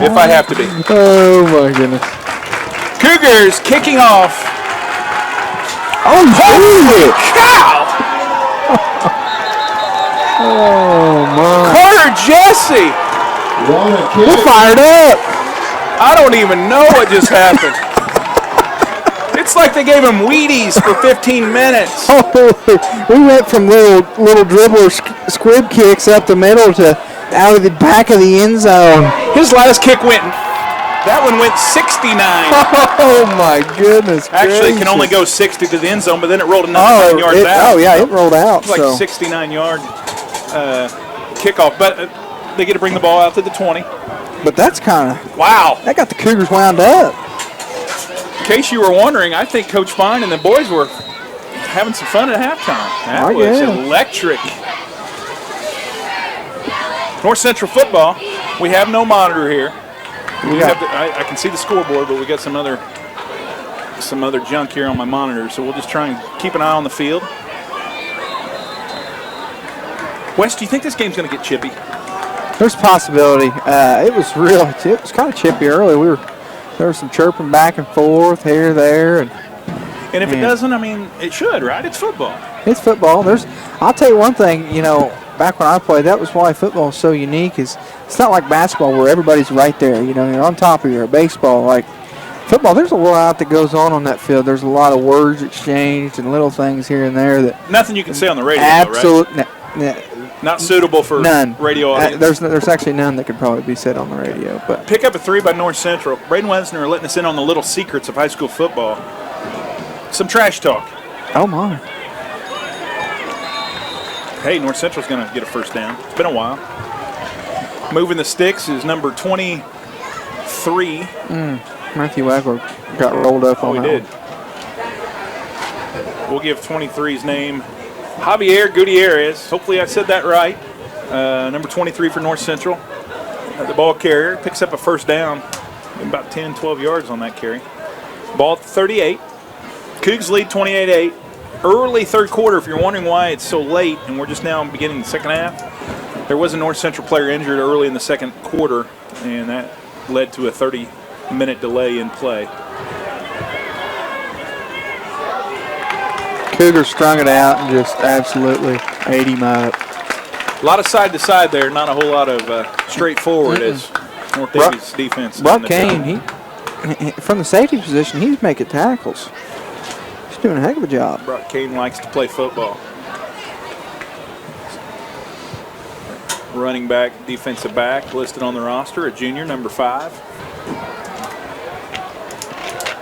if I have to be. Oh, my goodness. Cougars kicking off. Oh, holy cow! Oh, my. Carter Jesse. We're fired up. I don't even know what just happened. It's like they gave him Wheaties for 15 minutes. Oh, we went from little dribbler squib kicks up the middle to out of the back of the end zone. His last kick that one went 69. Oh, my goodness. Actually, it can only go 60 to the end zone, but then it rolled another 9 yards out. Oh, yeah, it rolled out. It's like 69-yard kickoff. But they get to bring the ball out to the 20. But that's kind of... Wow. That got the Cougars wound up. In case you were wondering, I think Coach Fine and the boys were having some fun at halftime. That was electric. North Central football, we have no monitor here. I can see the scoreboard, but we got some other junk here on my monitor, so we'll just try and keep an eye on the field. Wes, do you think this game's going to get chippy? There's a possibility. It was kind of chippy early. There was some chirping back and forth here, there, and if it doesn't, I mean, it should, right? It's football. It's football. I'll tell you one thing. Back when I played, that was why football is so unique. It's not like basketball where everybody's right there. You're on top of you. Or baseball, like football, there's a lot that goes on that field. There's a lot of words exchanged and little things here and there that nothing you can say on the radio. Absolutely, right? Not suitable for none. Radio audience. There's actually none that could probably be said on the radio. But pick up a 3 by North Central. Braden Wesner letting us in on the little secrets of high school football. Some trash talk. Oh my. Hey, North Central's going to get a first down. It's been a while. Moving the sticks is number 23. Matthew Wagler got rolled up on that. He did. We'll give 23's name Javier Gutierrez. Hopefully I said that right. Number 23 for North Central. The ball carrier picks up a first down. About 10, 12 yards on that carry. Ball at 38. Cougs lead 28-8. Early third quarter, if you're wondering why it's so late, and we're just now beginning the second half, there was a North Central player injured early in the second quarter, and that led to a 30-minute delay in play. Cougars strung it out and just absolutely ate him up. A lot of side-to-side there, not a whole lot of straightforward as North Daviess defense. Brock Kane, he from the safety position, he's making tackles. Doing a heck of a job. Brock Kane likes to play football. Running back, defensive back, listed on the roster, a junior, number 5.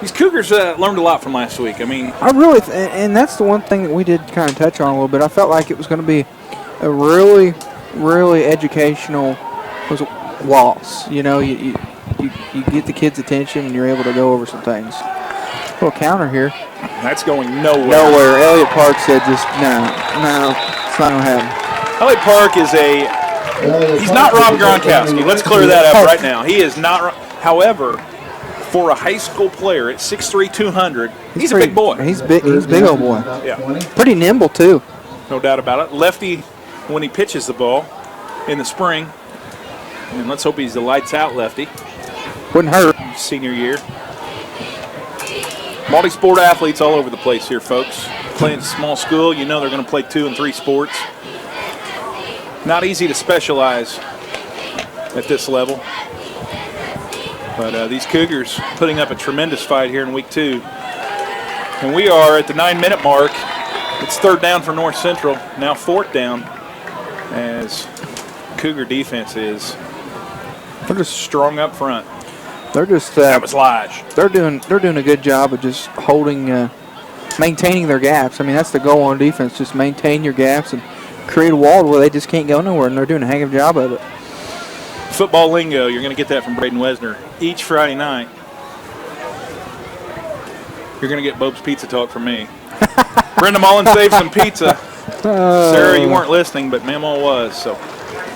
These Cougars learned a lot from last week. I mean, and that's the one thing that we did kind of touch on a little bit. I felt like it was going to be a really, really educational loss. You get the kids' attention and you're able to go over some things. A little counter here. That's going nowhere. Nowhere. Elliott Park said just, no, it's not going to happen. Elliott Park is he's not Rob Gronkowski. Let's clear that up right now. He is not. However, for a high school player at 6'3", 200, he's a big boy. He's big old boy. Yeah. Pretty nimble, too. No doubt about it. Lefty, when he pitches the ball in the spring, and let's hope he's the lights-out lefty. Wouldn't hurt. Senior year. Multi-sport athletes all over the place here, folks. Playing at a small school, they're going to play 2 and 3 sports. Not easy to specialize at this level. But these Cougars putting up a tremendous fight here in week 2. And we are at the 9-minute mark. It's third down for North Central, now fourth down, as Cougar defense is just strong up front. They're just that was Lige. They're doing a good job of just holding, maintaining their gaps. I mean, that's the goal on defense: just maintain your gaps and create a wall where they just can't go nowhere. And they're doing a heck of a job of it. Football lingo, you're going to get that from Braden Wesner each Friday night. You're going to get Bob's Pizza Talk from me. Brenda Mullen saved some pizza. Sarah, you weren't listening, but Mamaw was. So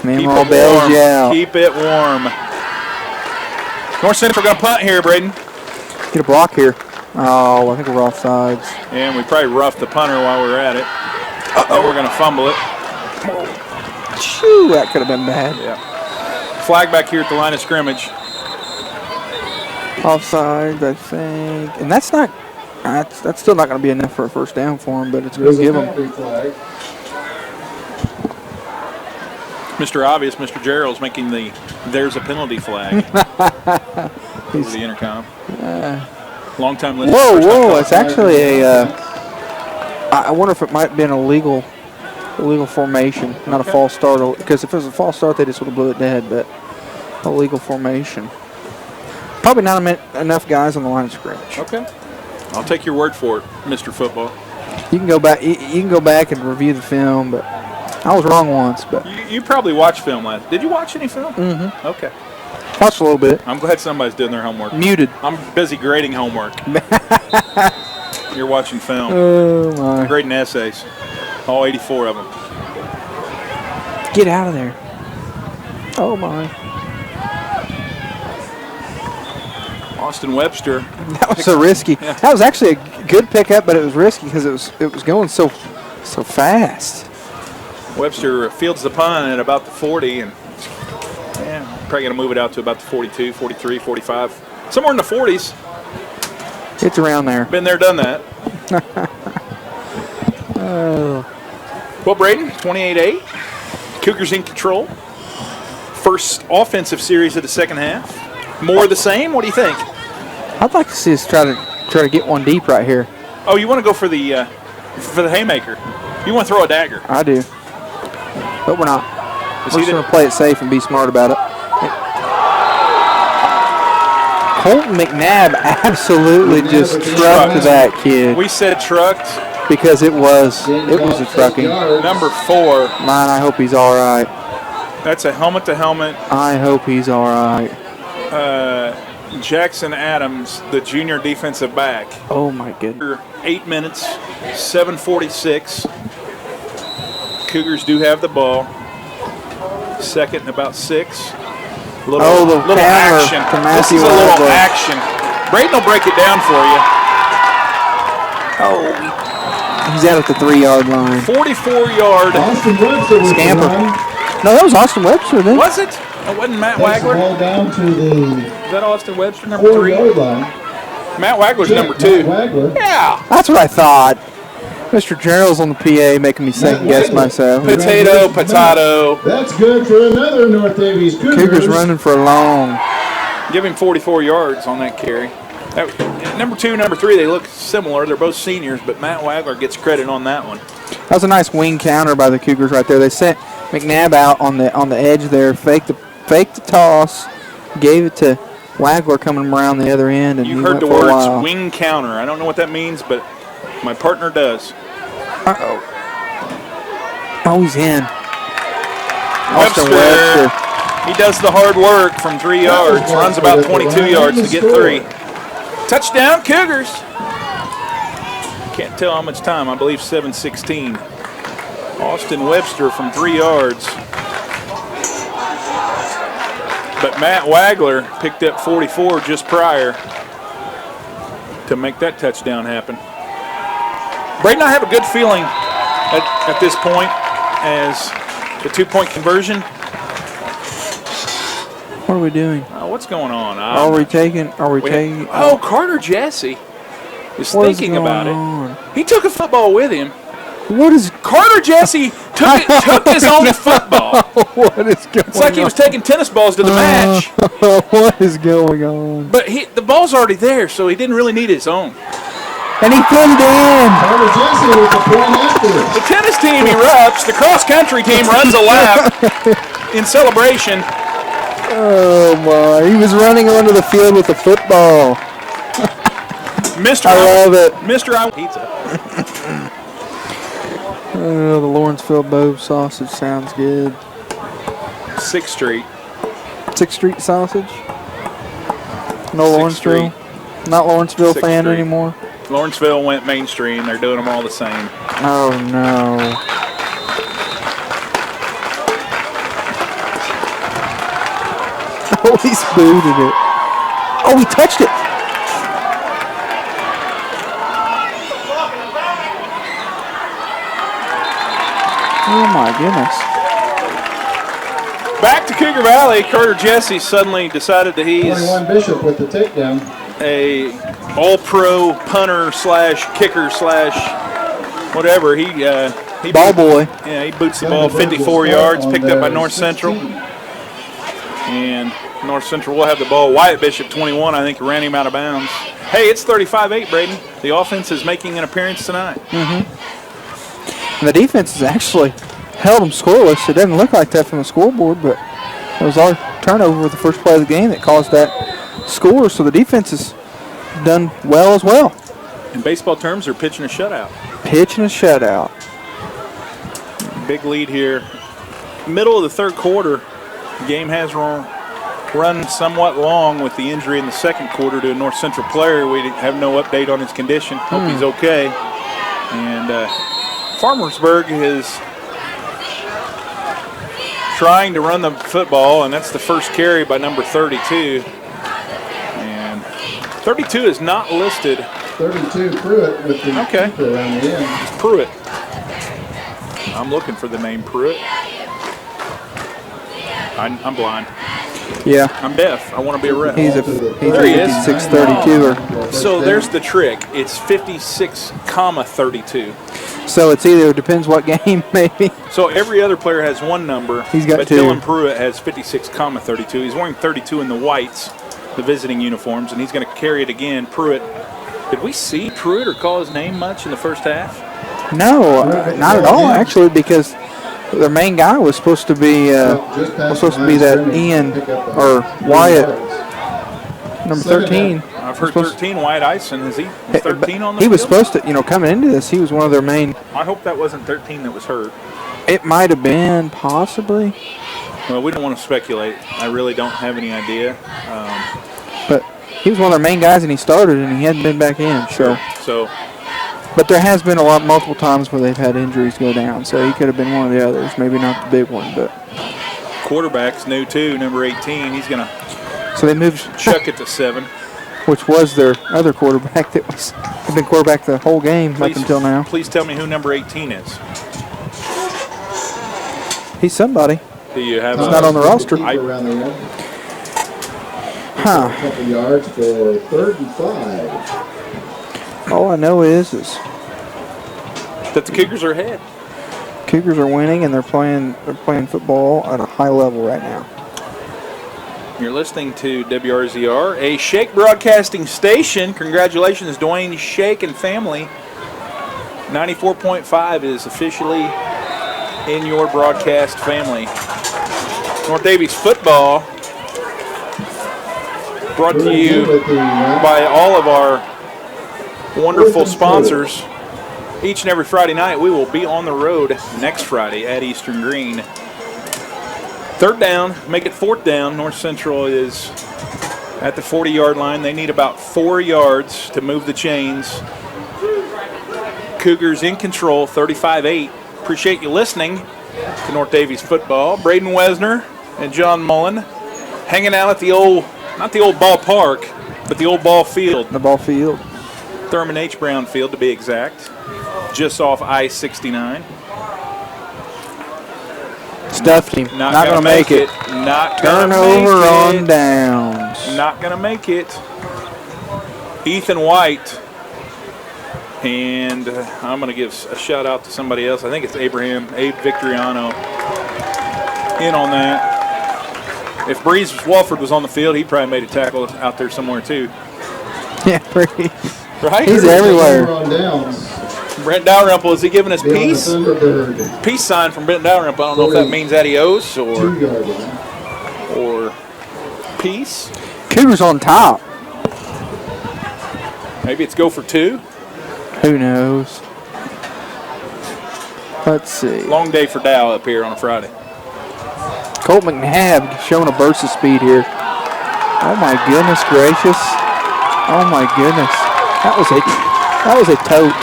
Mamaw bails you out. Keep it warm. North Central going to punt here, Braden. Get a block here. Oh, I think we're off sides. And we probably roughed the punter while we were at it. We're going to fumble it. Shoo, that could have been bad. Yeah. flag back here at the line of scrimmage. Offside, I think. And that's not. That's still not going to be enough for a first down for him, but it's going to give him. Mr. Obvious, Mr. Gerald's making there's a penalty flag. Over the intercom. Long time listener. Whoa! It's actually a. I wonder if it might have been a illegal formation, not a false start. Because if it was a false start, they just would have blew it dead. But a legal formation. Probably not enough guys on the line of scrimmage. Okay. I'll take your word for it, Mr. Football. You can go back. You can go back and review the film, but I was wrong once. But you probably watched film last. Did you watch any film? Mm-hmm. Okay. Watched a little bit. I'm glad somebody's doing their homework. Muted. I'm busy grading homework. You're watching film. Oh my! I'm grading essays. All 84 of them. Get out of there! Oh my! Austin Webster. That was so risky. Yeah. That was actually a good pickup, but it was risky because it was going so fast. Webster fields the punt at about the 40, and probably going to move it out to about the 42, 43, 45. Somewhere in the 40s. It's around there. Been there, done that. Well, Braden, 28-8. Cougars in control. First offensive series of the second half. More of the same? What do you think? I'd like to see us try to get one deep right here. Oh, you want to go for the haymaker? You want to throw a dagger? I do. But we're not. We're just going to play it safe and be smart about it. Colton McNabb absolutely just trucked that kid. We said trucked. Because it was a trucking. Number 4. Mine, I hope he's all right. That's a helmet-to-helmet. I hope he's all right. Jackson Adams, the junior defensive back. Oh, my goodness. 8 minutes, 7:46. Cougars do have the ball. Second and about 6. Little action. This is a little action. Braden will break it down for you. Oh, he's out at the 3-yard line. 44-yard scamper. No, that was Austin Webster then. Was it? It wasn't Matt Wagler? Ball down to the Is that Austin Webster, number 3? line. Matt Wagler's number 2. Yeah. That's what I thought. Mr. Gerald's on the PA making me second guess myself. Potato. That's good for another North Daviess Cougars. Cougars running for a long. Give him 44 yards on that carry. Number 2, number 3, they look similar. They're both seniors, but Matt Wagler gets credit on that one. That was a nice wing counter by the Cougars right there. They sent McNabb out on the edge there, faked the toss, gave it to Wagler coming around the other end, and you he heard went the for a words while. wing counter. I don't know what that means, but my partner does. Uh-oh. Oh, he's in. Webster. He does the hard work from 3 yards. Runs about 22 yards to get 3. Touchdown, Cougars. Can't tell how much time. I believe 7:16. Austin Webster from 3 yards. But Matt Wagler picked up 44 just prior to make that touchdown happen. Braden, I have a good feeling at this point as the 2-point conversion. What are we doing? What's going on? Are we taking? Oh, Carter Jesse is thinking about it. He took a football with him. What is Carter Jesse took his own football. What is going on? It's like he was taking tennis balls to the match. What is going on? But the ball's already there, so he didn't really need his own. And he put it in. Carter Jesse with the point afterwards. The tennis team erupts. The cross-country team runs a lap in celebration. Oh, my. He was running onto the field with the football. Mr. I love it. Mr. Pizza. Oh, the Lawrenceville Bow sausage sounds good. 6th Street. 6th Street sausage? No Lawrenceville? Not Lawrenceville 6th fan Street. anymore? Lawrenceville went mainstream. They're doing them all the same. Oh, no. Oh, he booted it. Oh, he touched it. Oh, my goodness. Back to Cougar Valley. Carter Jesse suddenly decided that he's 21 Bishop with the takedown. a all-pro punter slash kicker slash whatever. He Ball boy. Yeah, he boots the ball 54 yards, picked up by North Central. And North Central will have the ball. Wyatt Bishop, 21, I think, ran him out of bounds. Hey, it's 35-8, Braden. The offense is making an appearance tonight. And the defense has actually held them scoreless. It doesn't look like that from the scoreboard, but it was our turnover with the first play of the game that caused that score. So the defense has done well as well. In baseball terms, they're pitching a shutout. Pitching a shutout. Big lead here. Middle of the third quarter, the game has run somewhat long with the injury in the second quarter to a North Central player. We have no update on his condition. Hope he's okay. And Farmersburg is trying to run the football, and that's the first carry by number 32. And 32 is not listed. 32 Pruitt with the keeper around the end. Pruitt. I'm looking for the name Pruitt. I'm blind. Yeah. I'm deaf. I want to be a rep. He's a There he is. 56-32. So there's the trick. It's 56,32. So it's either depends what game maybe. So every other player has one number. He's got but two. Dylan Pruitt has 56,32. He's wearing 32 in the whites, the visiting uniforms, and he's going to carry it again. Pruitt. Did we see Pruitt or call his name much in the first half? No, not at all actually, because their main guy was supposed to be that Ian or Wyatt, number 13. I've heard 13, Wyatt Ison. Is he 13 on the He was field? supposed to, coming into this, he was one of their main. I hope that wasn't 13 that was hurt. It might have been, possibly. Well, we don't want to speculate. I really don't have any idea. But he was one of their main guys, and he started, and he hadn't been back in. So, but there has been multiple times where they've had injuries go down, so he could have been one of the others. Maybe not the big one, but. Quarterback's new too, number 18. He's going to So they moved chuck it to 7. Which was their other quarterback that was had been quarterback the whole game up until now. Please tell me who number 18 is. He's somebody. Do you have? He's not on the roster. Around the end. Huh. A couple yards for 3rd and 5. All I know is that the Cougars are ahead. Cougars are winning, and they're playing football at a high level right now. You're listening to WRZR, a Shake Broadcasting station. Congratulations, Dwayne Shake and family. 94.5 is officially in your broadcast family. North Daviess football brought to you by all of our wonderful sponsors. Each and every Friday night, we will be on the road next Friday at Eastern Green. 3rd down, make it 4th down. North Central is at the 40-yard line. They need about 4 yards to move the chains. Cougars in control, 35-8. Appreciate you listening to North Daviess football. Braden Wesner and John Mullen hanging out at the old, not the old ballpark, but the old ball field. The ball field. Thurman H. Brown Field, to be exact. Just off I-69. Stuffed him. Not going to make it. Not going to make it. Turnover on downs. Not going to make it. Ethan White. And I'm going to give a shout out to somebody else. I think it's Abe Victoriano in on that. If Breeze Walford was on the field, he probably made a tackle out there somewhere too. Yeah, Breeze. Right? He's everywhere. Brent Dalrymple, is he giving us peace? Peace sign from Brent Dalrymple. I don't know if that means adios or peace. Cougars on top. Maybe it's go for 2. Who knows? Let's see. Long day for Dow up here on a Friday. Colt McNabb showing a burst of speed here. Oh my goodness gracious. Oh my goodness. That was a tote.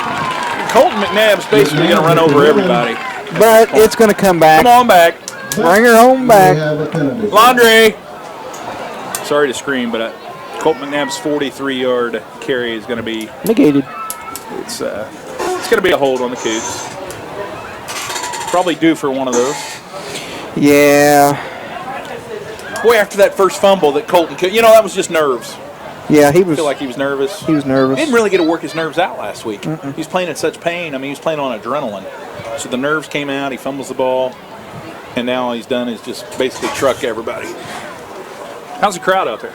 Colton McNabb's basically going to run over everybody. But it's going to come back. Come on back. Bring her home back. Laundry. Sorry to scream, but Colt McNabb's 43-yard carry is going to be negated. It's going to be a hold on the Cougs. Probably due for one of those. Yeah. Boy, after that first fumble that Colton, that was just nerves. Yeah, I feel like he was nervous. He was nervous. He didn't really get to work his nerves out last week. He was playing in such pain. I mean, he was playing on adrenaline. So the nerves came out. He fumbles the ball. And now all he's done is just basically truck everybody. How's the crowd out there?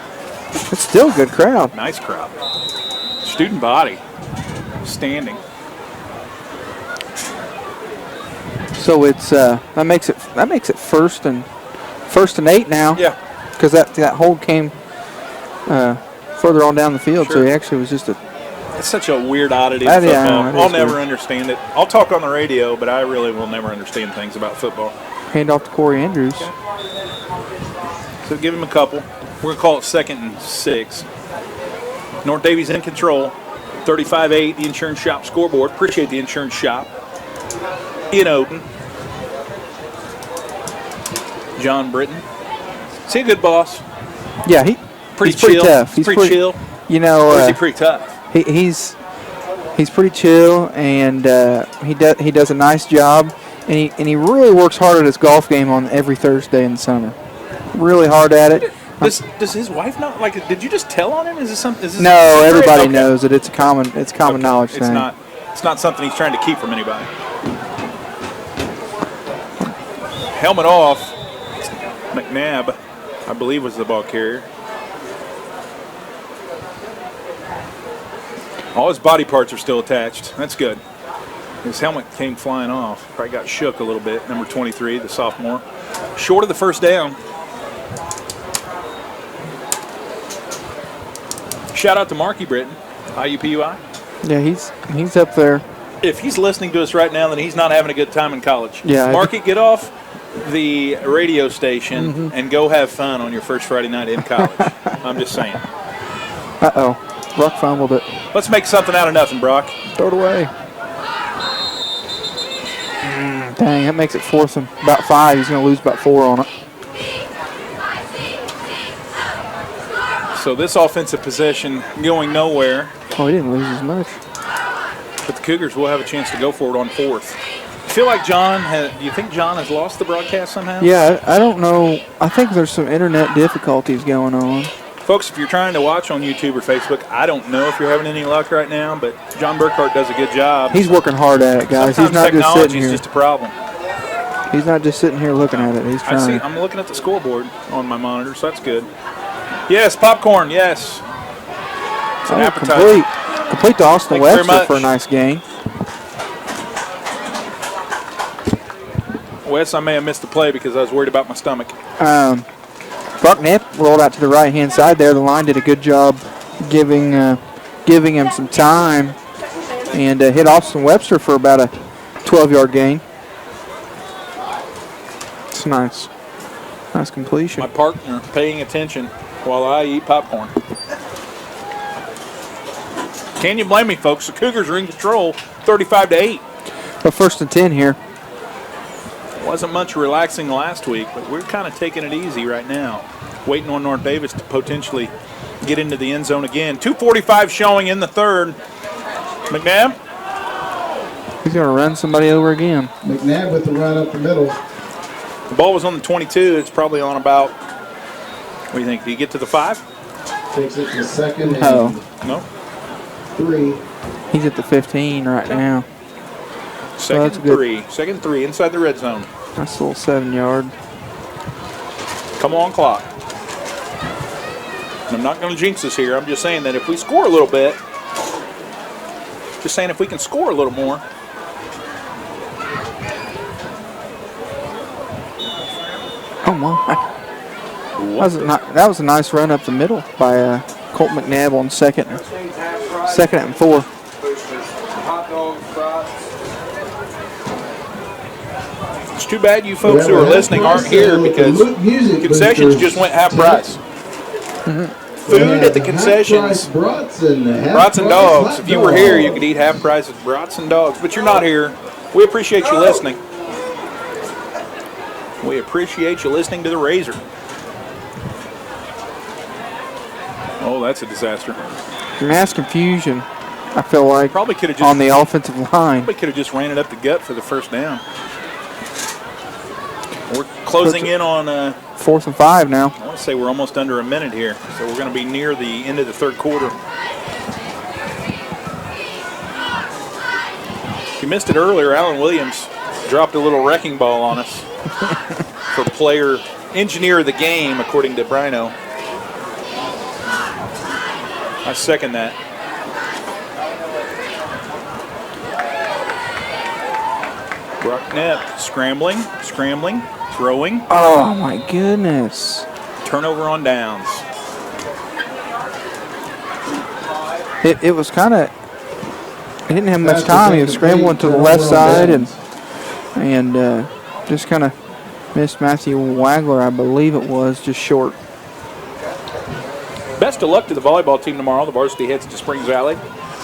It's still a good crowd. Nice crowd. Student body. Standing. So it's that makes it first and 8 now. Yeah. Because that hold came further on down the field, Sure. so he actually was just a. It's such a weird oddity in football. Yeah, I'll never understand it. I'll talk on the radio, but I really will never understand things about football. Hand off to Corey Andrews. Okay. So give him a couple. We're going to call it 2nd and 6. North Daviess in control. 35-8, the Insurance Shop scoreboard. Appreciate the Insurance Shop in Odin. John Britton. Is he a good boss? Yeah, he's pretty tough. He's pretty chill. Or is he pretty tough? He's pretty chill, and he does a nice job, and he really works hard at his golf game on every Thursday in the summer. Really hard at it. Does his wife know? Like, did you just tell on him? Is this something? No, everybody knows it. It's a common knowledge thing. It's not something he's trying to keep from anybody. Helmet off. McNabb, I believe, was the ball carrier. All his body parts are still attached. That's good. His helmet came flying off. Probably got shook a little bit. Number 23, the sophomore. Short of the first down. Shout out to Marky Britton, IUPUI. Yeah, he's up there. If he's listening to us right now, then he's not having a good time in college. Yeah. Marky, get off the radio station and go have fun on your first Friday night in college. I'm just saying. Uh-oh. Brock fumbled it. Let's make something out of nothing, Brock. Throw it away. Dang, that makes it 4th and about 5. He's going to lose about 4 on it. So this offensive possession going nowhere. Oh, he didn't lose as much. But the Cougars will have a chance to go for it on 4th. I feel like do you think John has lost the broadcast somehow? Yeah, I don't know. I think there's some internet difficulties going on. Folks, if you're trying to watch on YouTube or Facebook, I don't know if you're having any luck right now, but John Burkhart does a good job. He's working hard at it, guys. Sometimes He's not just sitting here. just a problem. He's not just sitting here looking at it. He's trying. I'm looking at the scoreboard on my monitor, so that's good. Yes, popcorn, yes. It's an appetizer. Complete to Austin Webster for a nice game. Wes, I may have missed the play because I was worried about my stomach. Brock Knapp rolled out to the right-hand side there. The line did a good job giving him some time and hit Austin Webster for about a 12-yard gain. It's nice. Nice completion. My partner paying attention while I eat popcorn. Can you blame me, folks? The Cougars are in control, 35-8. But 1st and 10 here. Wasn't much relaxing last week, but we're kind of taking it easy right now. Waiting on North Daviess to potentially get into the end zone again. 2:45 showing in the 3rd. McNabb. He's going to run somebody over again. McNabb with the run up the middle. The ball was on the 22. It's probably on about, what do you think? Do you get to the 5? Takes it to 2nd and No. 3. He's at the 15 right now. Second and 3. 2nd and 3 inside the red zone. Nice little 7-yard. Come on, clock. And I'm not going to jinx us here. I'm just saying that if we score a little bit, just saying if we can score a little more. Oh, my. That was a nice run up the middle by Colt McNabb on 2nd and 4. It's too bad you folks who are listening aren't here because concessions just went half price. Food at the concessions, brats and dogs. If you were here, you could eat half price of brats and dogs, but you're not here. We appreciate you listening. We appreciate you listening to the Razor. Oh, that's a disaster. Mass confusion, I feel like, probably could have just on the offensive line. Probably could have just ran it up the gut for the first down. We're closing in on 4th and 5 now. I want to say we're almost under a minute here, so we're going to be near the end of the third quarter. If you missed it earlier, Alan Williams dropped a little wrecking ball on us for player engineer of the game, according to Brino. I second that. Brucknett scrambling, throwing. Oh, my goodness. Turnover on downs. It was kind of, he didn't have much time. He was scrambling to the left side and just kind of missed Matthew Wagler, I believe it was, just short. Best of luck to the volleyball team tomorrow. The varsity heads to Springs Valley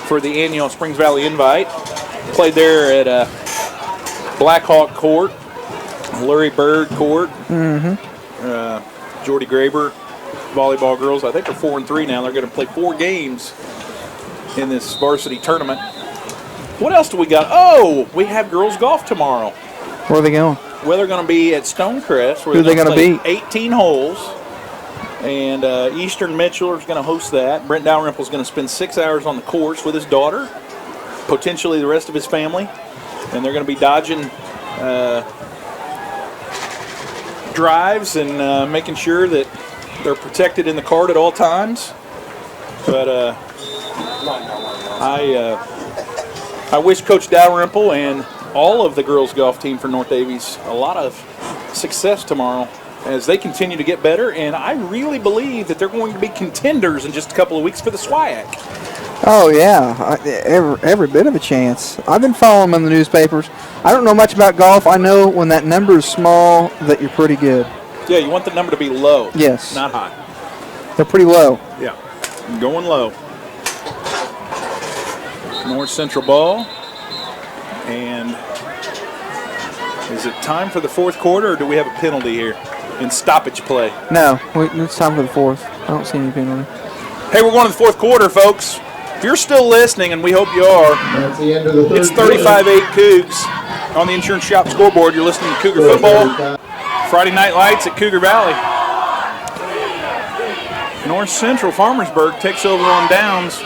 for the annual Springs Valley Invite. Played there at Blackhawk Court, Lurie Bird Court. Jordy Graber volleyball girls, I think, are 4-3 now. They're going to play 4 games in this varsity tournament. What else do we got? Oh, we have girls golf tomorrow. Where are they going? Well, they're going to be at Stonecrest. Who are they going to be? 18 holes. And Eastern Mitchell is going to host that. Brent Dalrymple is going to spend 6 hours on the course with his daughter, potentially the rest of his family. And they're going to be dodging drives and making sure that they're protected in the cart at all times. But I wish Coach Dalrymple and all of the girls golf team for North Daviess a lot of success tomorrow as they continue to get better, and I really believe that they're going to be contenders in just a couple of weeks for the SWIAC. Oh, yeah, every bit of a chance. I've been following them in the newspapers. I don't know much about golf. I know when that number is small that you're pretty good. Yeah, you want the number to be low. Yes. Not high. They're pretty low. Yeah, going low. North Central ball. And is it time for the fourth quarter, or do we have a penalty here in stoppage play? No, it's time for the 4th. I don't see any penalty. Hey, we're going to the fourth quarter, folks. If you're still listening, and we hope you are, That's the end of the third it's 35-8 Cougs on the Insurance Shop scoreboard. You're listening to Cougar football. Friday Night Lights at Cougar Valley. North Central Farmersburg takes over on downs,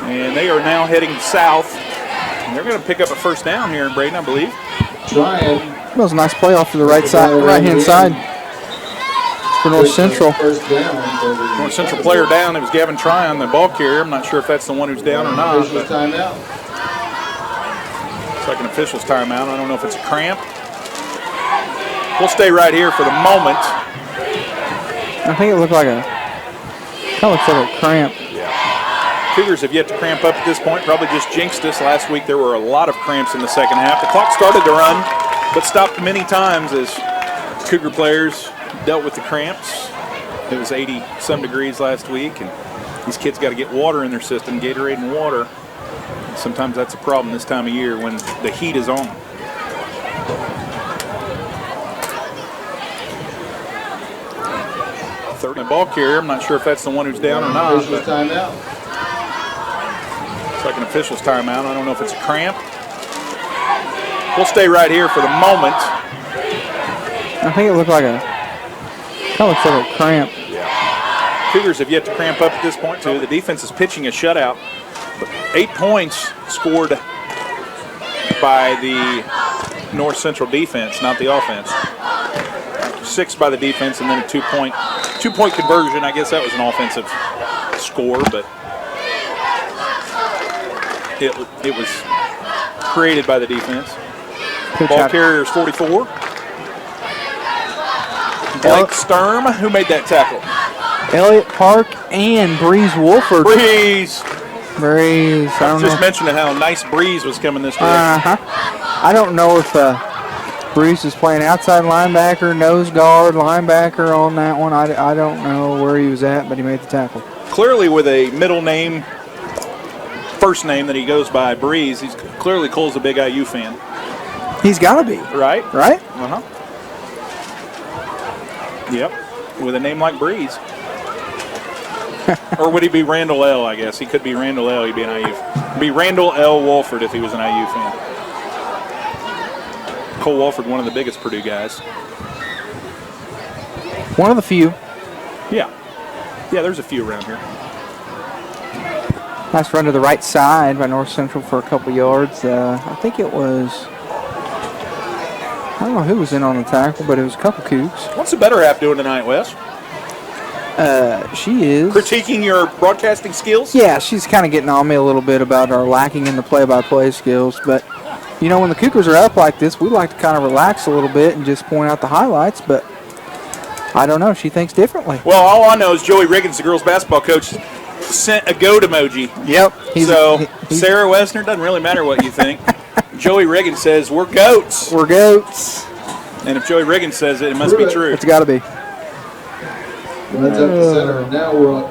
and they are now heading south. And they're going to pick up a first down here in Braden, I believe. Trying. That was a nice play off to the right side, right-hand side for North Central. First down. North Central player down. It was Gavin Tryon, the ball carrier. I'm not sure if that's the one who's down or not. Official's timeout. It's like an official's timeout. I don't know if it's a cramp. We'll stay right here for the moment. I think it looked like a, kind of looks like a cramp. Cougars have yet to cramp up at this point. Probably just jinxed us. Last week there were a lot of cramps in the second half. The clock started to run, but stopped many times as Cougar players dealt with the cramps. It was 80-some degrees last week, and these kids got to get water in their system, Gatorade and water. Sometimes that's a problem this time of year when the heat is on. Third and ball carrier. I'm not sure if that's the one who's down or not. Official's timeout. It's like an official's timeout. I don't know if it's a cramp. We'll stay right here for the moment. I think it looked like a, kind of looks like a cramp. Cougars have yet to cramp up at this point, too. The defense is pitching a shutout. 8 points scored by the North Central defense, not the offense. 6 by the defense, and then a two-point conversion. I guess that was an offensive score, but it was created by the defense. Ball carrier is 44. Blake Sturm, who made that tackle? Elliott Park and Breeze Wolford. Breeze. I don't Just know. mentioned how nice breeze was coming this direction. I don't know if Breeze is playing outside linebacker, nose guard, linebacker on that one. I don't know where he was at, but he made the tackle. Clearly with a middle name, first name that he goes by, Breeze, he's clearly Cole's a big IU fan. He's got to be. Right? Right? Uh-huh. Yep. With a name like Breeze. Or would he be Randall L., I guess? He could be Randall L., he'd be an IU. Be Randall L. Wolford if he was an IU fan. Cole Wolford, one of the biggest Purdue guys. One of the few. Yeah. Yeah, there's a few around here. Nice run to the right side by North Central for a couple yards. I think it was, I don't know who was in on the tackle, but it was a couple Cougs. What's the better half doing tonight, Wes? She is critiquing your broadcasting skills? Yeah, she's kind of getting on me a little bit about our lacking in the play-by-play skills. But, you know, when the Cougars are up like this, we like to kind of relax a little bit and just point out the highlights. But I don't know. She thinks differently. Well, all I know is Joey Riggins, the girls' basketball coach, sent a goat emoji. Yep. Sarah Wessner, doesn't really matter what you think. Joey Riggins says, we're goats. We're goats. And if Joey Riggins says it, it must be true. It's got to be. Runs up the center. Now we're on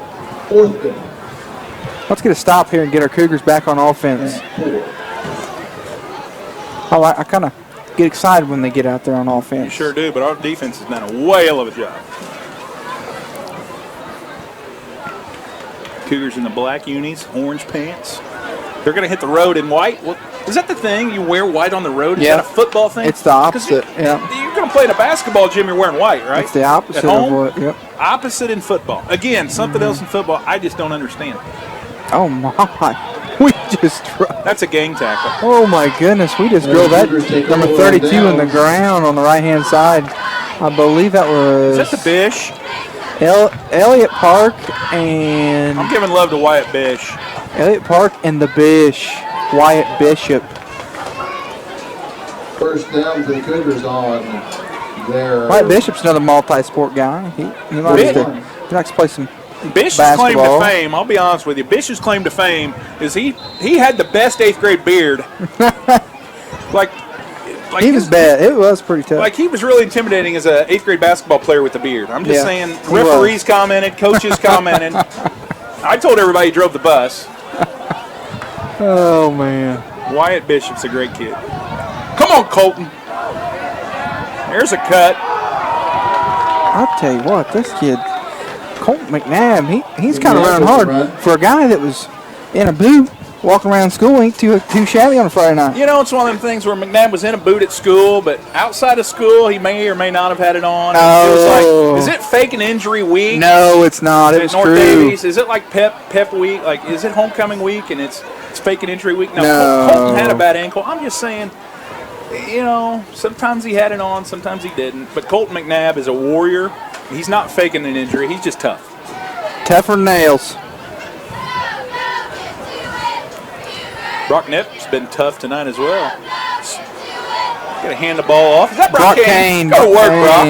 4th down. Let's get a stop here and get our Cougars back on offense. I kind of get excited when they get out there on offense. You sure do, but our defense has done a whale of a job. Cougars in the black unis, orange pants. They're going to hit the road in white. Well, is that the thing? You wear white on the road? Is that a football thing? It's the opposite. You're going to play in a basketball gym, you're wearing white, right? It's the opposite At home, of what, yep. Opposite in football. Again, something else in football I just don't understand. Oh, my. We just drove. That's a gang tackle. Oh, my goodness. We just drove that number 32 in the ground on the right-hand side. I believe that was... Is that the Bish? Elliott Park and... I'm giving love to Wyatt Bish. Elliott Park and the Bish. Wyatt Bishop. First down for the Cougars on their... Wyatt Bishop's another multi-sport guy. He likes to play some Bish's claim to fame, I'll be honest with you, Bish's claim to fame is he had the best 8th grade beard. like he was bad. It was pretty tough. Like he was really intimidating as an 8th grade basketball player with the beard. I'm just saying, referees commented, coaches commented. I told everybody he drove the bus. Oh, man. Wyatt Bishop's a great kid. Come on, Colton. There's a cut. I'll tell you what, this kid, Colton McNabb, he's kind of running hard. For a guy that was in a boot walking around school, ain't too shabby on a Friday night. You know, it's one of them things where McNabb was in a boot at school, but outside of school, he may or may not have had it on. Oh. It was like, is it fake an injury week? No, it's not. It was North true. Daviess? Is it like pep week? Like, is it homecoming week and it's fake an injury week? No. Colton had a bad ankle. I'm just saying, you know, sometimes he had it on, sometimes he didn't. But Colton McNabb is a warrior. He's not faking an injury. He's just tough. Tougher than nails. Brock Knipp's been tough tonight as well. Got to hand the ball off. Is that Brock Kane? Go to work, Brock.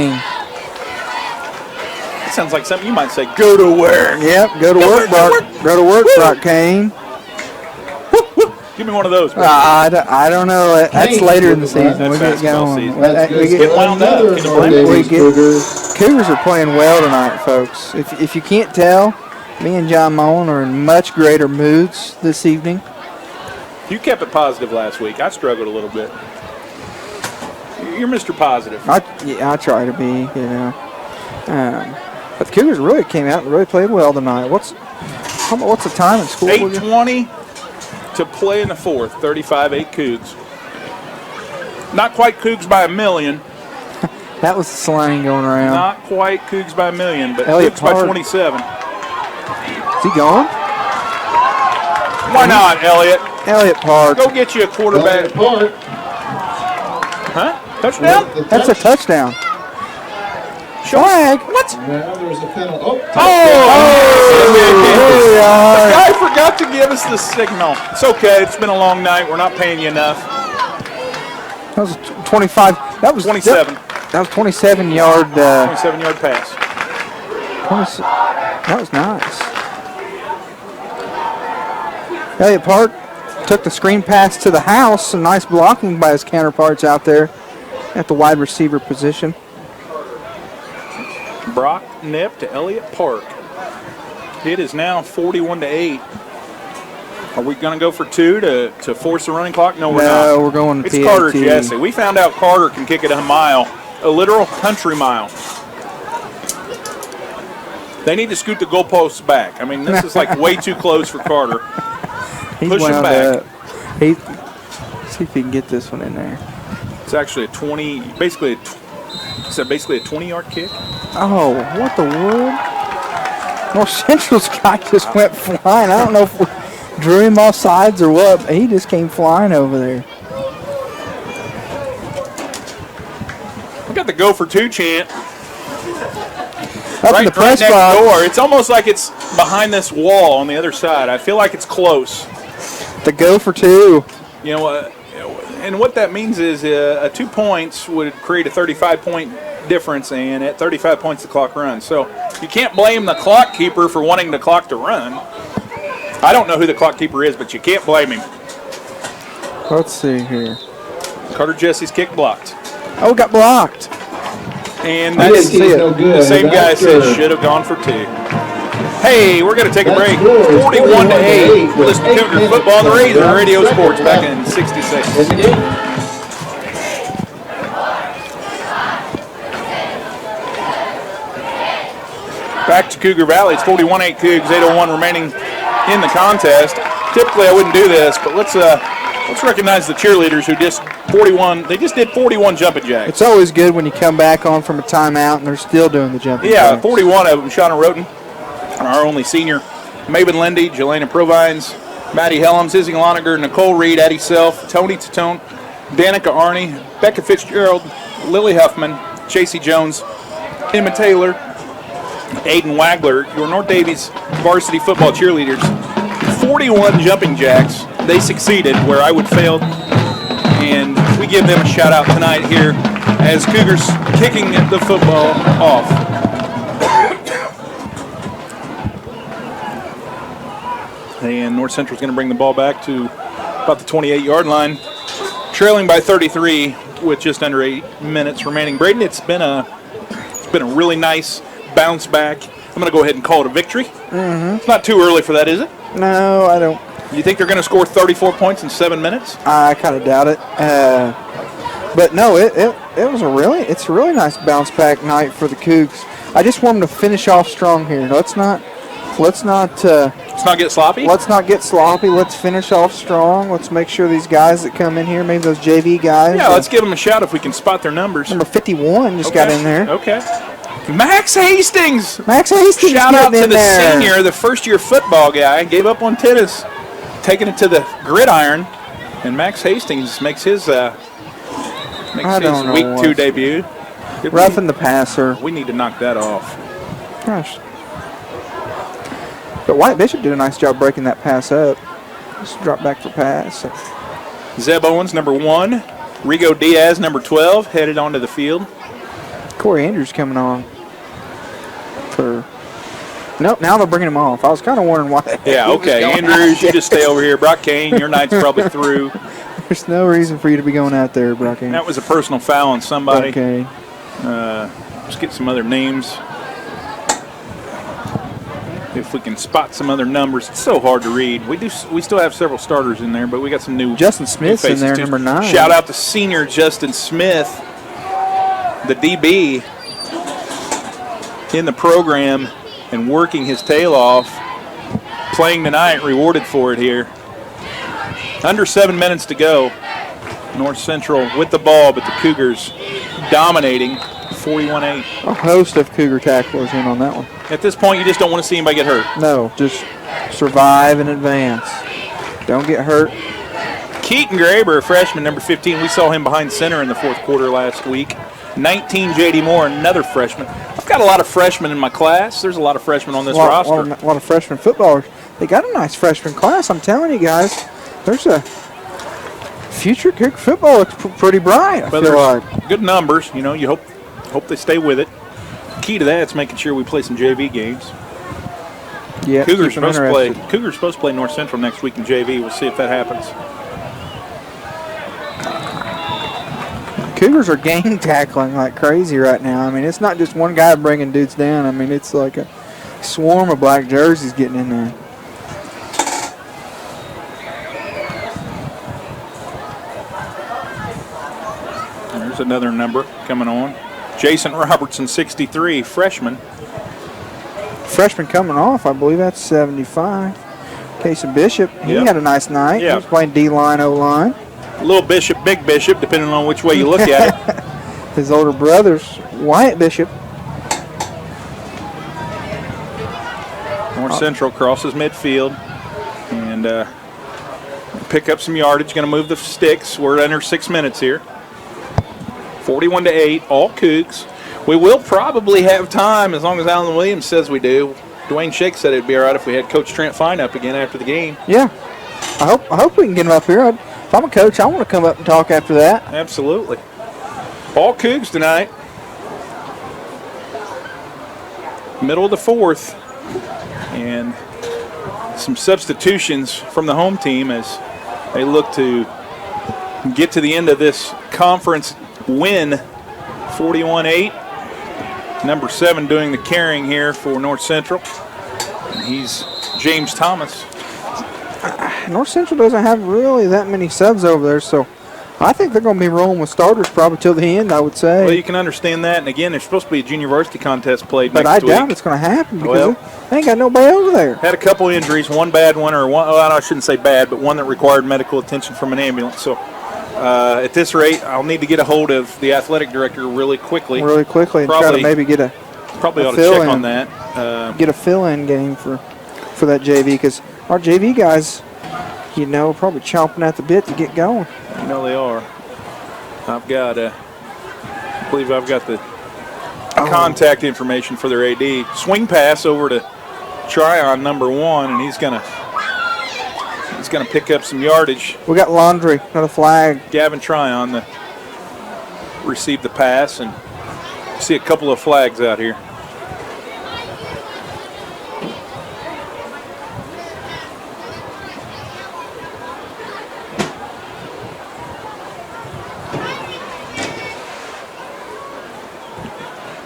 That sounds like something you might say. Go to work. Yep, go to work, Brock. Go to work, Brock Kane. Give me one of those. I don't know. That's later in the season. That's We get going. We get wound up. Cougars are playing well tonight, folks. If you can't tell, me and John Mullen are in much greater moods this evening. You kept it positive last week. I struggled a little bit. You're Mr. Positive. I try to be, you know. But the Cougars really came out and really played well tonight. What's the time at school? 8:20 to play in the 4th. 35-8 Cougs. Not quite Cougs by a million. That was the slang going around. Not quite Cougs by a million, but Elliott Cougs by 27. Is he gone? Why not, Elliott? Elliott Park. Go get you a quarterback. Huh? Touchdown? That's a touchdown. Flag. What? Now there's a penalty. The guy forgot to give us the signal. It's okay. It's been a long night. We're not paying you enough. That was 25. That was 27. That was 27-yard. 27-yard pass. That was nice. Elliott Park took the screen pass to the house. Some nice blocking by his counterparts out there at the wide receiver position. Brock Knipp to Elliott Park. It is now 41-8. Are we going to go for 2 to force the running clock? No, we're not. No, we're going to It's PAT. Carter Jesse. We found out Carter can kick it a mile, a literal country mile. They need to scoot the goalposts back. I mean, this is like way too close for Carter. Push him back. See if he can get this one in there. It's actually a 20, basically a 20-yard kick. Oh, what the world? North Central's guy just went flying. I don't know if we drew him off sides or what, but he just came flying over there. We got the go for two chant. Up in the press next box. door. It's almost like it's behind this wall on the other side. I feel like it's close. The go for two. You know what? And what that means is 2 points would create a 35-point difference, and at 35 points the clock runs. So you can't blame the clock keeper for wanting the clock to run. I don't know who the clock keeper is, but you can't blame him. Let's see here. Carter Jesse's kick blocked. Oh, got blocked. And that's the same guy says should have gone for two. Hey, we're going to take a break. 41-8. We're listening to Cougar football on the Razor Radio Sports back in 60 seconds. Back to Cougar Valley. It's 41-8 Cougs, 8:01 remaining in the contest. Typically, I wouldn't do this, but let's recognize the cheerleaders who just 41. They just did 41 jumping jacks. It's always good when you come back on from a timeout and they're still doing the jumping Yeah, jacks. 41 of them. Shauna Roten, our only senior. Maven Lindy, Jelena Provines, Maddie Helms, Izzy Loniger, Nicole Reed, Addie Self, Tony Tatone, Danica Arney, Becca Fitzgerald, Lily Huffman, Chasey Jones, Emma Taylor, Aiden Wagler, your North Daviess varsity football cheerleaders. 41 jumping jacks. They succeeded where I would failed, and we give them a shout out tonight here as Cougars kicking the football off. And North Central's going to bring the ball back to about the 28-yard line, trailing by 33 with just under 8 minutes remaining. Braden, it's been a really nice bounce back. I'm going to go ahead and call it a victory. Mm-hmm. It's not too early for that, is it? No, I don't. You think they're going to score 34 points in 7 minutes? I kind of doubt it. But no, it's a really nice bounce back night for the Cougs. I just want them to finish off strong here. Let's not get sloppy. Let's not get sloppy. Let's finish off strong. Let's make sure these guys that come in here, maybe those JV guys. Yeah, let's give them a shout if we can spot their numbers. Number 51 just got in there. Okay. Max Hastings. Shout out to the senior, the first-year football guy. Gave up on tennis, taking it to the gridiron, and Max Hastings makes his week 2 debut. Roughing the passer. We need to knock that off. Gosh. But White Bishop did a nice job breaking that pass up. Just drop back for pass. Zeb Owens, number 1. Rigo Diaz, number 12, headed onto the field. Corey Andrews coming on. Nope, now they're bringing him off. I was kind of wondering why. Yeah, okay. Andrews, you just stay over here. Brock Kane, your night's probably through. There's no reason for you to be going out there, Brock Kane. That was a personal foul on somebody. Okay. Let's get some other names. If we can spot some other numbers. It's so hard to read. We still have several starters in there, but we got some new Justin Smith's in there, too. number 9. Shout out to senior Justin Smith, the DB, in the program and working his tail off. Playing tonight, rewarded for it here. Under 7 minutes to go. North Central with the ball, but the Cougars dominating 41-8. A host of Cougar tacklers in on that one. At this point, you just don't want to see anybody get hurt. No, just survive and advance. Don't get hurt. Keaton Graber, freshman, number 15. We saw him behind center in the fourth quarter last week. 19, J.D. Moore, another freshman. I've got a lot of freshmen in my class. There's a lot of freshmen on this roster. A lot of freshman footballers. They got a nice freshman class. I'm telling you guys, there's a future Cougar football looks pretty bright. I feel like. Good numbers. You know, you hope they stay with it. Key to that is making sure we play some JV games. Yeah, Cougars supposed to play North Central next week in JV. We'll see if that happens. Cougars are gang tackling like crazy right now. I mean, it's not just one guy bringing dudes down. I mean, it's like a swarm of black jerseys getting in there. There's another number coming on. Jason Robertson, 63, freshman. Freshman coming off, I believe that's 75. Casey Bishop, he had a nice night. Yeah. He was playing D-line, O-line. Little Bishop, Big Bishop, depending on which way you look at it. His older brother's Wyatt Bishop. North Central crosses midfield and pick up some yardage. Going to move the sticks. We're under 6 minutes here. 41-8, all Cougs. We will probably have time as long as Alan Williams says we do. Dwayne Shake said it'd be all right if we had Coach Trent Fine up again after the game. Yeah, I hope we can get him up here. If I'm a coach, I want to come up and talk after that. Absolutely. All Cougs tonight. Middle of the fourth. And some substitutions from the home team as they look to get to the end of this conference win, 41-8. Number 7 doing the carrying here for North Central. And he's James Thomas. North Central doesn't have really that many subs over there, so I think they're going to be rolling with starters probably till the end, I would say. Well, you can understand that. And again, there's supposed to be a junior varsity contest played but next week. But I doubt it's going to happen because they ain't got nobody over there. Had a couple injuries, one bad one, or one, well, I shouldn't say bad, but one that required medical attention from an ambulance. So at this rate, I'll need to get a hold of the athletic director really quickly. And try to maybe get a Probably ought to check on that. Get a fill-in game for that JV because our JV guys, probably chomping at the bit to get going. You know they are. I believe I've got the contact information for their AD. Swing pass over to Tryon, number 1, and he's gonna pick up some yardage. We got Laundry, not a flag. Gavin Tryon received the pass, and see a couple of flags out here.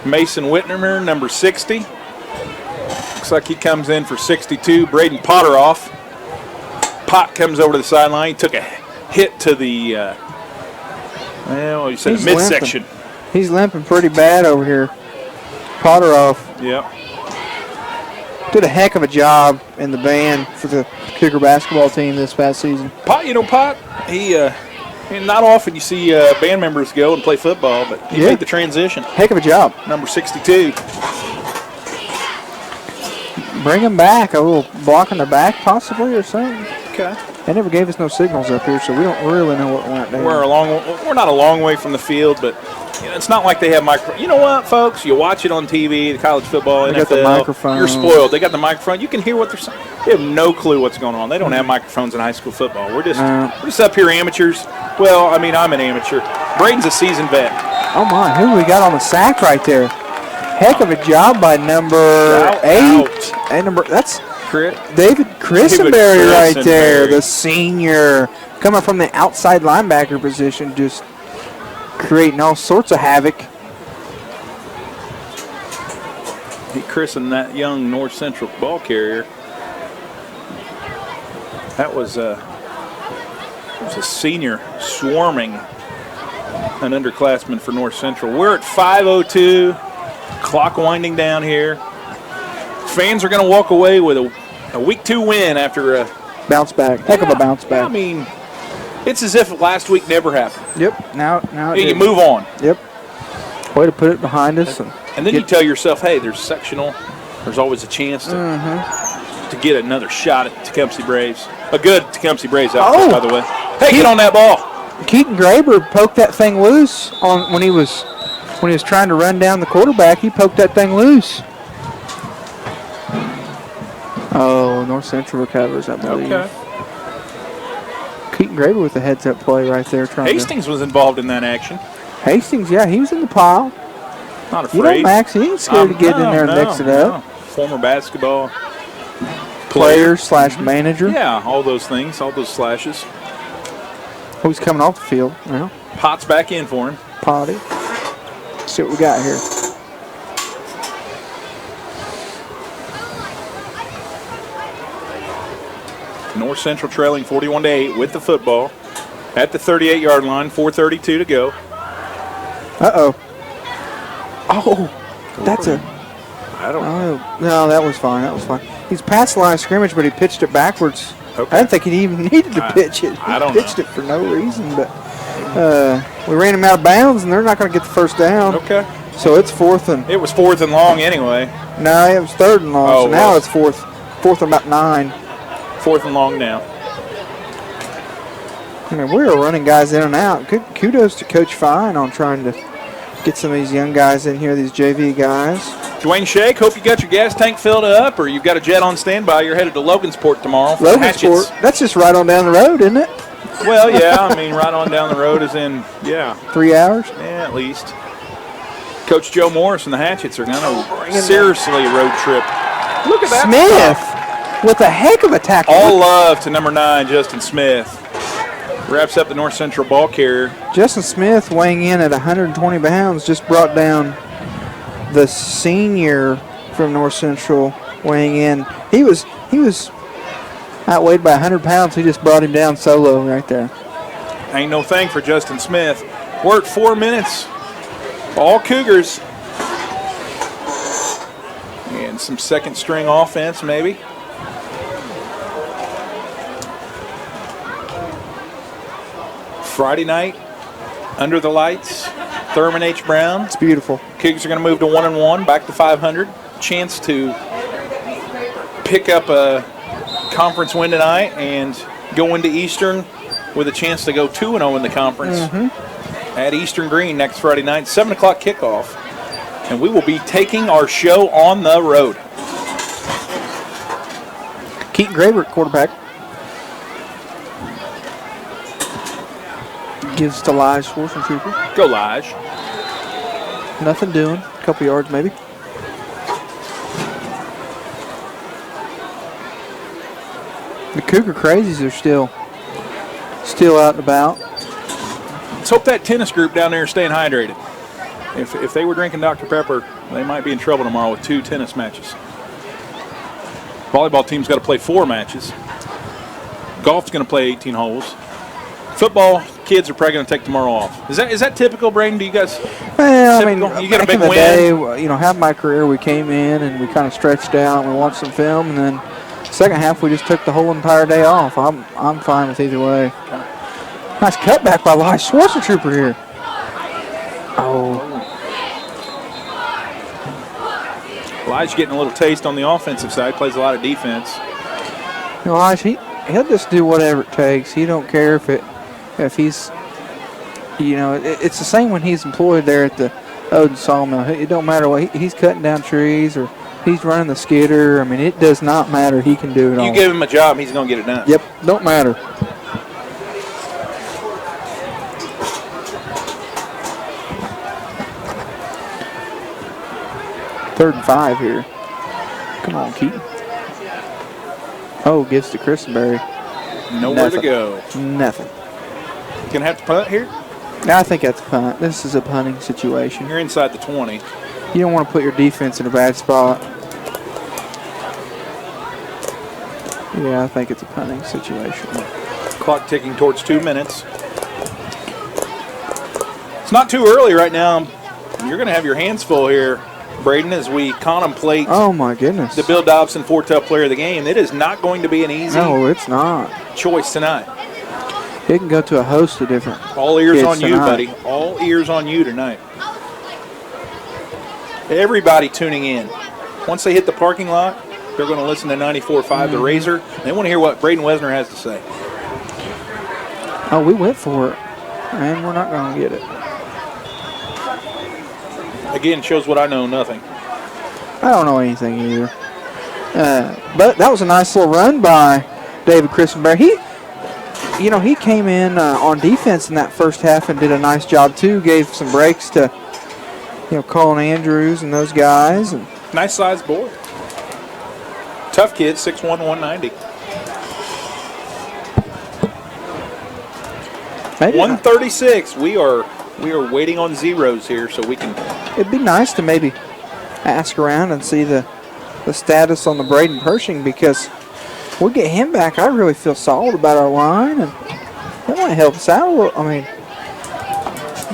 Mason Whitmer, number 60. Looks like he comes in for 62. Braden Potteroff. Pot comes over to the sideline. He took a hit to the, you said midsection. He's limping pretty bad over here. Potteroff. Yep. Did a heck of a job in the band for the Cougar basketball team this past season. Pot, he not often you see band members go and play football, but he made the transition. Heck of a job. Number 62. Bring him back. A little block in the back possibly or something. Okay. They never gave us no signals up here, so we don't really know what went down. We're not a long way from the field, but it's not like they have microphones. You know what, folks? You watch it on TV, the college football, they NFL. Got the microphone. You're spoiled. They got the microphone. You can hear what they're saying. They have no clue what's going on. They don't have microphones in high school football. We're just up here amateurs. Well, I mean, I'm an amateur. Braden's a seasoned vet. Oh my, who we got on the sack right there? Heck of a job by number 8. And that's David Christenberry right there, the senior, coming from the outside linebacker position, just creating all sorts of havoc. He christened that young North Central ball carrier. That was a senior swarming an underclassman for North Central. We're at 5:02, clock winding down here. Fans are going to walk away with a week 2 win after a bounce back. Heck of a bounce back. I mean, it's as if last week never happened. Yep. Now you move on. Yep. Way to put it behind us. And then you tell yourself, hey, there's sectional. There's always a chance to get another shot at Tecumseh Braves. A good Tecumseh Braves outfit, by the way. Hey, get on that ball. Keaton Graber poked that thing loose when he was trying to run down the quarterback. He poked that thing loose. Oh, North Central recovers, I believe. Okay. Keaton Graber with the heads-up play right there. Hastings was involved in that action. Hastings, yeah, he was in the pile. Not afraid. Max, he ain't scared to get in there and mix it up. Former basketball player / manager. Yeah, all those things, all those slashes. Oh, he's coming off the field now. Potts back in for him. Potty. Let's see what we got here. North Central trailing 41-8 with the football at the 38-yard line, 4:32 to go. Uh-oh. Oh, that's a... I don't know. No, that was fine. He's past the line of scrimmage, but he pitched it backwards. Okay. I didn't think he even needed to pitch it. I don't know. He pitched it for no reason, but we ran him out of bounds, and they're not going to get the first down. Okay. So it's 4th and... It was 4th and long anyway. No, it was 3rd and long, so now it's 4th 4th and about 9. 4th and long now. I mean, we were running guys in and out. Good kudos to Coach Fine on trying to get some of these young guys in here, these JV guys. Dwayne Shake, hope you got your gas tank filled up, or you've got a jet on standby. You're headed to Logansport tomorrow for the Hatchets. Logansport, that's just right on down the road, isn't it? Well, yeah, I mean, right on down the road is in, 3 hours? Yeah, at least. Coach Joe Morris and the Hatchets are going to seriously road trip. Look at that. Smith with a heck of a tackle. All love to number 9, Justin Smith. Wraps up the North Central ball carrier. Justin Smith weighing in at 120 pounds just brought down the senior from North Central weighing in. He was outweighed by 100 pounds. He just brought him down solo right there. Ain't no thing for Justin Smith. Worked 4 minutes. All Cougars. And some second string offense maybe. Friday night, under the lights, Thurman H. Brown. It's beautiful. Cougars are going to move to 1-1, back to 500. Chance to pick up a conference win tonight and go into Eastern with a chance to go 2-0 in the conference at Eastern Green next Friday night, 7 o'clock kickoff. And we will be taking our show on the road. Keaton Graber at quarterback. Gives to Lige Schwarzentrooper. Go Lige. Nothing doing. A couple yards maybe. The Cougar Crazies are still out and about. Let's hope that tennis group down there is staying hydrated. If they were drinking Dr. Pepper, they might be in trouble tomorrow with 2 tennis matches. Volleyball team's got to play 4 matches. Golf's going to play 18 holes. Football kids are probably going to take tomorrow off. Is that typical, Braden? Do you guys? Well, typical? I mean, You get a back big in the win. day, half my career we came in and we kind of stretched out and we watched some film, and then second half we just took the whole entire day off. I'm fine with either way. Nice cutback by Lige Schwarzentrooper here. Oh. Lige getting a little taste on the offensive side. Plays a lot of defense. Lige, he'll just do whatever it takes. He don't care if he's, it's the same when he's employed there at the Odin Sawmill. It don't matter what he's cutting down trees or he's running the skidder. I mean, it does not matter. He can do it all. You give him a job, he's going to get it done. Yep, don't matter. Third and 5 here. Come on, Keaton. Oh, gives to Christenberry. Nowhere to go. Nothing. Going to have to punt here? I think that's a punt. This is a punting situation. You're inside the 20. You don't want to put your defense in a bad spot. Yeah, I think it's a punting situation. Clock ticking towards 2 minutes. It's not too early right now. You're going to have your hands full here, Braden, as we contemplate Oh, my goodness. the Bill Dobson 4-Tough Player of the Game. It is not going to be an easy No, it's not. choice tonight. It can go to a host of different All ears kids on you, tonight. buddy. All ears on you tonight. Everybody tuning in. Once they hit the parking lot, they're going to listen to 94.5 The Razor. They want to hear what Braden Wesner has to say. Oh, we went for it, and we're not going to get it. Again, shows what I know, nothing. I don't know anything either. But that was a nice little run by David Christenberry. He came in on defense in that first half and did a nice job too. Gave some breaks to, Colin Andrews and those guys. And Nice sized boy. Tough kid, 6'1", 190. maybe 136. We are waiting on zeros here so we can. it'd be nice to maybe ask around and see the status on the Braden Pershing, because we get him back. I really feel solid about our line, and that might help us out a little. I mean,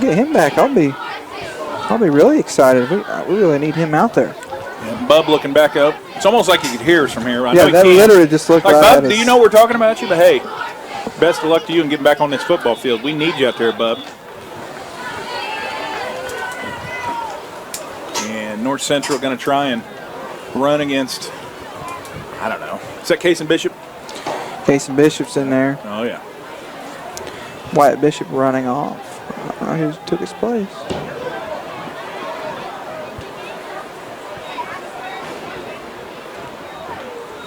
get him back. I'll be really excited. We really need him out there. Yeah, Bub looking back up. It's almost like you could hear us from here. I know Yeah, he that can't. literally just looked Like, right Bub, at us. do you know we're talking about you? But hey, best of luck to you in getting back on this football field. We need you out there, Bub. And North Central going to try and run against I don't know. Is that Case and Bishop? Case and Bishop's in there. Oh, yeah. Wyatt Bishop running off. Who took his place?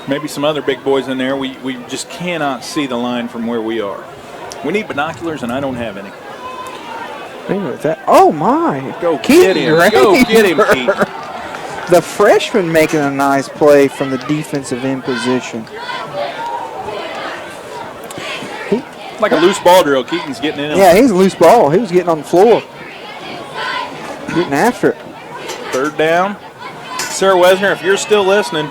Maybe some other big boys in there. We just cannot see the line from where we are. We need binoculars, and I don't have any. Maybe with that. Oh, my. Go Keaton get him. Go get him, Granger. Keaton. The freshman making a nice play from the defensive end position. Like a loose ball drill. Keaton's getting in him. Yeah, he's a loose ball. He was getting on the floor. Getting after it. Third down. Sarah Wesner, if you're still listening,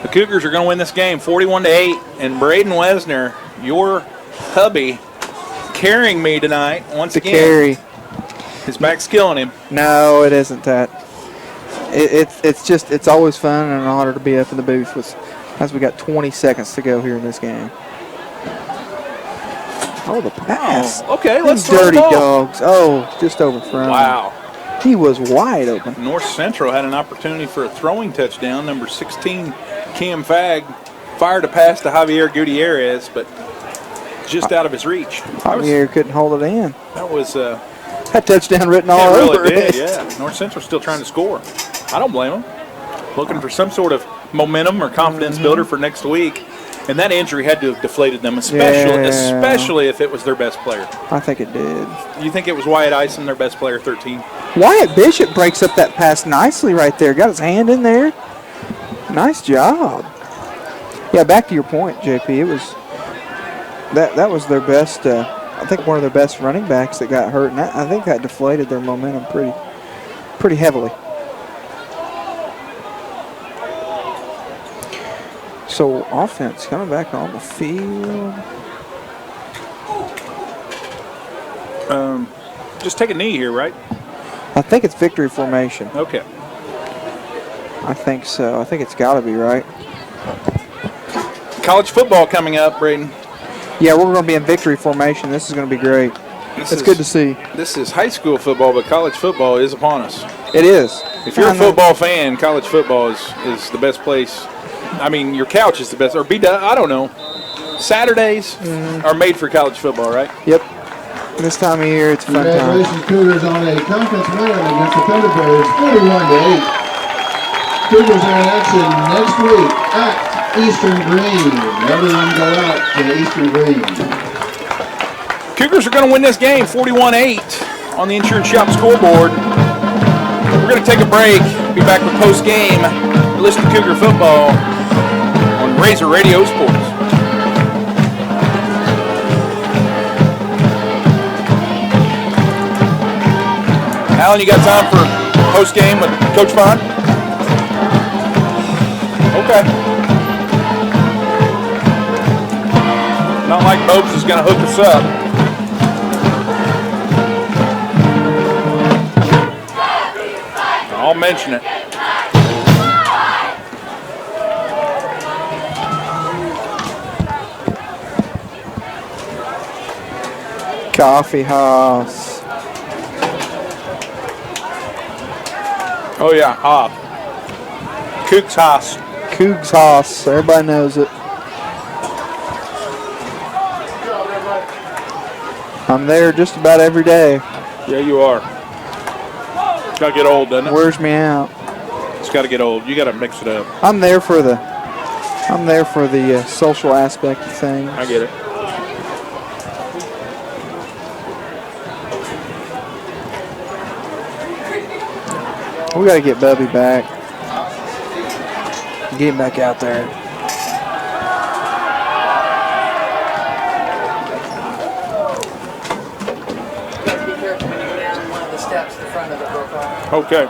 the Cougars are going to win this game 41-8. And Braden Wesner, your hubby, carrying me tonight once again. Carry. His back's killing him. No, it isn't that. It's always fun and an honor to be up in the booth as we got 20 seconds to go here in this game. Oh, the pass. Oh, okay, let's These throw dirty the ball. dogs. Oh, just overthrown. Wow. He was wide open. North Central had an opportunity for a throwing touchdown. Number 16, Cam Fagg, fired a pass to Javier Gutierrez, but just out of his reach. Javier couldn't hold it in. That was That touchdown written all it over really did, it. yeah. North Central still trying to score. I don't blame them. Looking for some sort of momentum or confidence builder for next week. And that injury had to have deflated them, especially if it was their best player. I think it did. You think it was Wyatt Ison, their best player, 13? Wyatt Bishop breaks up that pass nicely right there. Got his hand in there. Nice job. Yeah, back to your point, JP. It was that was their best. I think one of their best running backs that got hurt, and I think that deflated their momentum pretty heavily. So offense coming back on the field. Just take a knee here, right? I think it's victory formation. Okay. I think so. I think it's got to be right. College football coming up, Braden. Yeah, we're going to be in victory formation. This is going to be great. It's good to see. This is high school football, but college football is upon us. It is. If you're a football fan, college football is the best place. I mean, your couch is the best. Or I don't know. Saturdays are made for college football, right? Yep. This time of year, it's a fun time. Congratulations, Cougars, on a conference win against the TBirds, 41-8. Cougars are in action next week at Eastern Green. Everyone go out to Eastern Green. Cougars are going to win this game 41-8 on the Insurance Shop scoreboard. We're going to take a break. Be back with post-game. Listen to Cougar football on Razor Radio Sports. Alan, you got time for post-game with Coach Vaughn? Okay. Not like Mopes is going to hook us up. I'll mention it. Coffee house. Oh yeah, Cook's House. Cougs house. Everybody knows it. I'm there just about every day. Yeah, you are. It's got to get old, doesn't it? Wears me out. It's got to get old. You got to mix it up. I'm there for the social aspect of things. I get it. We got to get Bubby back. Get him back out there. Be careful when you go down one of the steps, the front of the profile. Okay.